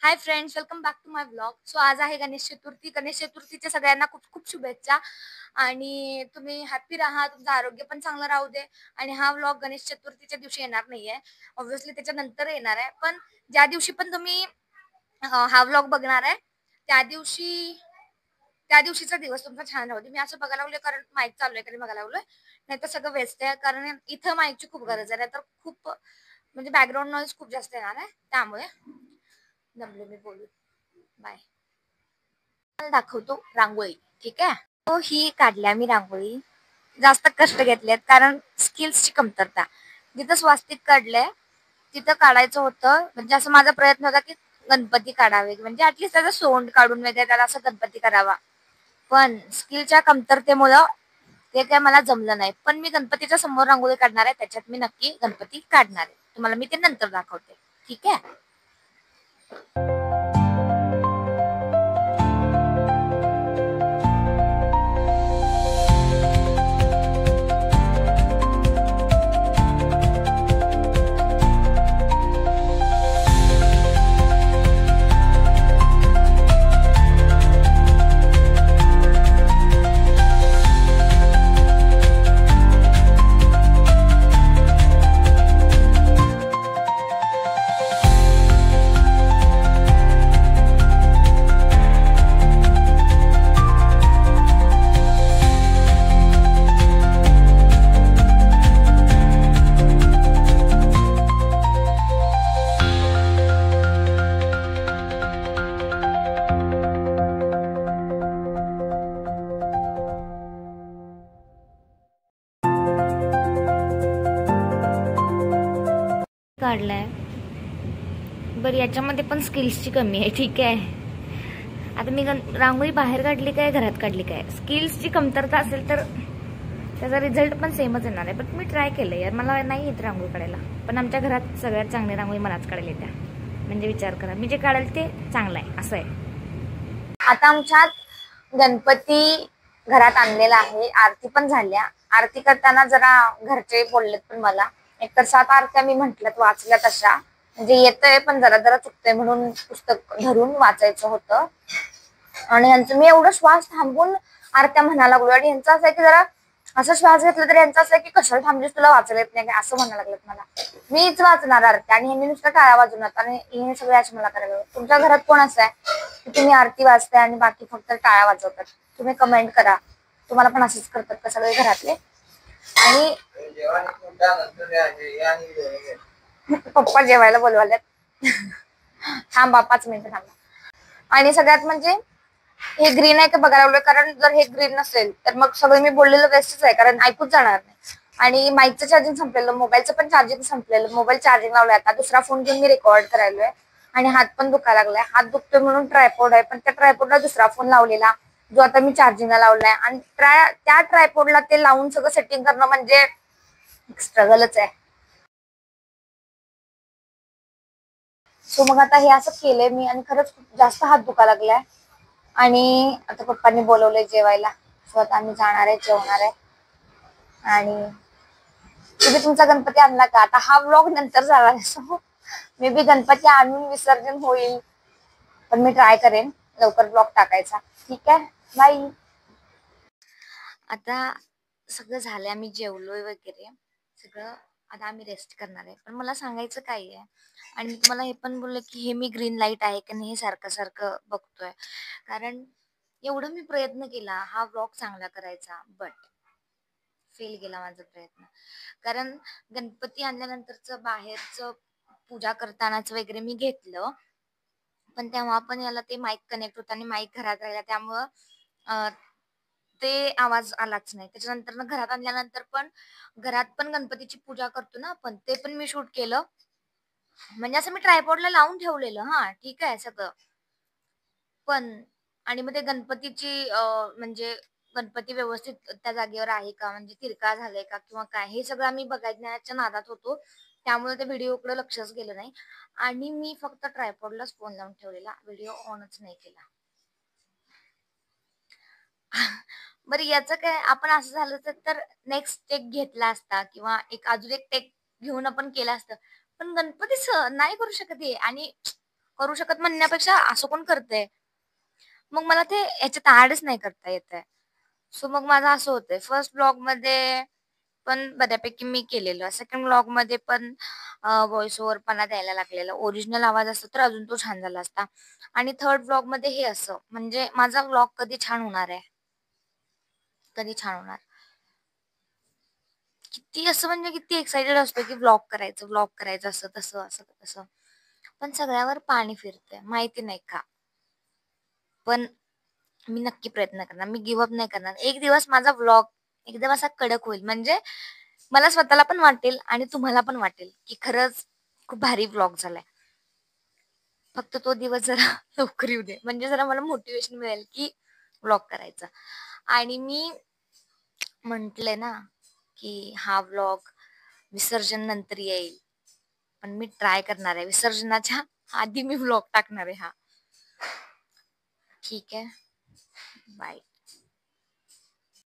High friends, welcome back to my blog. So आज आहे गणेश चतुर्थी. गणेश चतुर्थीच्या सगळ्यांना खूप खूप शुभेच्छा आणि तुम्ही हॅपी राहा, तुमचं आरोग्य पण चांगलं राहू दे. आणि हा व्लॉग गणेश चतुर्थीच्या दिवशी येणार नाहीये, ऑब्व्हियसली त्याच्यानंतर येणार आहे. पण ज्या दिवशी पण तुम्ही हा व्लॉग बघणार आहे त्या दिवशीचा दिवस तुमचा छान राहू दे. मी असं बघायला लागलोय कारण माईक चालू आहे कारण बघायला लागलोय, नाही तर सगळं वेस्ट आहे. कारण इथं माईकची खूप गरज आहे, तर खूप म्हणजे बॅकग्राऊंड नॉईज खूप जास्त येणार आहे. त्यामुळे जमले मी बोलू. बाय. दाखवतो रांगोळी. ठीक आहे, तो ही काढल्या मी रांगोळी. जास्त कष्ट घेतलेत कारण स्किल्सची कमतरता. जिथं स्वास्तिक काढलंय तिथं काढायचं होतं, म्हणजे असं माझा प्रयत्न होता की गणपती काढावे, म्हणजे ऍटलीस्ट त्याचा सोंड काढून वगैरे त्याला असं गणपती करावा. पण स्किलच्या कमतरतेमुळं ते काय मला जमलं नाही. पण मी गणपतीच्या समोर रांगोळी काढणार आहे, त्याच्यात मी नक्की गणपती काढणार आहे. तुम्हाला मी ते नंतर दाखवते. ठीक आहे. काढलाय बरं, याच्यामध्ये पण स्किल्सची कमी आहे. ठीक आहे, आता मी रांगोळी बाहेर काढली काय घरात काढली काय, स्किल्सची कमतरता असेल तर त्याचा रिझल्ट पण सेमच येणार आहे. बट मी ट्राय केलं यार, मला नाही येत रांगोळी काढायला. पण आमच्या घरात सगळ्यात चांगली रांगोळी मलाच काढायला येत्या. म्हणजे विचार करा, मी जे काढेल ते चांगलं आहे असं आहे. आता आमच्यात गणपती घरात आणलेला आहे. आरती पण झाल्या. आरती करताना जरा घरचे बोललेत पण मला, एकतर 7 आरत्या मी म्हटल्यात वाचल्या तशा, म्हणजे येतंय पण जरा जरा चुकतंय म्हणून पुस्तक धरून वाचायचं होतं. आणि यांचं मी एवढं श्वास थांबून आरत्या म्हणायला लागलो. आणि यांचं असं आहे की जरा असं श्वास घेतला तर यांचं असं आहे की कशाला थांबलीस, तुला वाचायला येत नाही असं म्हणायला लागलं मला. मीच वाचणार आरत्या आणि यांनी नुसतं टाळ्या वाजवणार आणि हे सगळे असे मला करायला लागले. तुमच्या घरात कोण असं आहे की तुम्ही आरती वाचताय आणि बाकी फक्त टाळ्या वाजवतात? तुम्ही कमेंट करा. तुम्हाला पण असंच करतात का सगळे घरातले? आणि पप्पा जेवायला बोलवाल्यात. थांबा 5 मिनिटं थांबा. आणि सगळ्यात म्हणजे हे ग्रीन आहे का बघायला लागलोय, कारण जर हे ग्रीन नसेल तर मग सगळं मी बोललेलं वेस्टच आहे, कारण ऐकूच जाणार नाही. आणि माईकचं चार्जिंग संपलेलं, मोबाईलचं पण चार्जिंग संपलेलं. मोबाईल चार्जिंग लावलाय, आता दुसरा फोन घेऊन मी रेकॉर्ड करायलोय. आणि हात पण दुखायला लागलाय. हात दुखतोय म्हणून ट्रायपॉड आहे, पण त्या ट्रायपॉडला दुसरा फोन लावलेला जो आता मी चार्जिंगला लावलाय. आणि त्या ट्रायपॉडला ते लावून सगळं सेटिंग करणं म्हणजे स्ट्रगलच आहे. सो मग आता हे असं केलंय मी आणि खरंच खूप जास्त हात दुखायला लागलाय. आणि आता पप्पांनी बोलवलंय जेवायला, सो आता आम्ही जाणार आहे, जेवणार आहे. आणि तुम्ही तुमचा गणपती आणला का? आता हा व्लॉग नंतर झाला आहे, सो मे बी गणपती आणून विसर्जन होईल, पण मी ट्राय करेन लवकर ब्लॉग टाकायचा. ठीक आहे, बाय. आता सगळं झालंय, आम्ही जेवलोय वगैरे सगळं. आता आम्ही रेस्ट करणार आहे. पण मला सांगायचं काय आहे, आणि मी तुम्हाला हे पण बोलले की हे मी ग्रीन लाईट आहे का नाही हे सारखं सारखं बघतोय, कारण एवढं मी प्रयत्न केला हा व्लॉग चांगला करायचा, बट फेल गेला माझा प्रयत्न. कारण गणपती आणल्यानंतरच बाहेरचं पूजा करतानाच वगैरे मी घेतलं, पण तेव्हा पण याला ते माईक कनेक्ट होतं आणि माईक घरात राहिला, त्यामुळं ते आवाज आलाच नाही. त्याच्यानंतर घरात आणल्यानंतर पण घरात पण गणपतीची पूजा करतो ना आपण, ते पण मी शूट केलं. म्हणजे असं मी ट्रायपॉडला लावून ठेवलेलं, हा ठीक आहे सगळं. पण आणि मग ते गणपतीची म्हणजे गणपती व्यवस्थित त्या जागेवर आहे का, म्हणजे तिरका झालाय का किंवा काय, हे सगळं आम्ही बघण्याच्या नादात होतो. त्यामुळे त्या व्हिडिओकडे लक्षच गेलं नाही. आणि मी फक्त ट्रायपॉडलाच फोन लावून ठेवलेला, व्हिडिओ ऑनच नाही केला. बरं, याचं काय, आपण असं झालं तर नेक्स्ट टेक घेतला असता किंवा अजून एक टेक घेऊन आपण केलं असतं. पण गणपतीच नाही करू शकत हे. आणि करू शकत म्हणण्यापेक्षा असं कोण करतंय. मग मला ते याच्यात ऍडच नाही करता येत आहे. सो मग माझं असं होतंय, फर्स्ट ब्लॉगमध्ये पण बऱ्यापैकी मी केलेलं. सेकंड व्लॉगमध्ये पण व्हॉईस ओव्हरपणा द्यायला लागलेला. ओरिजिनल आवाज असता तर अजून तो छान झाला असता. आणि थर्ड व्लॉगमध्ये हे असं, म्हणजे माझा व्लॉग कधी छान होणार आहे? कधी छान होणार? किती असं म्हणजे किती एक्साइटेड असतो की व्लॉग करायचं असं तसं असं तसं. पण सगळ्यावर पाणी फिरतंय माहिती नाही का? पण मी नक्की प्रयत्न करणार. मी गिव्ह अप नाही करणार. एक दिवस माझा व्लॉग एकदम असा कडक होईल. म्हणजे मला स्वतःला पण वाटेल आणि तुम्हाला पण वाटेल, की खरंच खूप भारी व्लॉग झालाय. फक्त तो दिवस जरा लवकर येऊ दे. म्हणजे जरा मला मोटिव्हेशन मिळेल, की व्लॉग करायचा. आणि मी म्हटले ना, की हा व्लॉग विसर्जन नंतर येईल. पण मी ट्राय करणार आहे. विसर्जनाच्या आधी मी व्लॉग टाकणार आहे हा. ठीक आहे. बाय.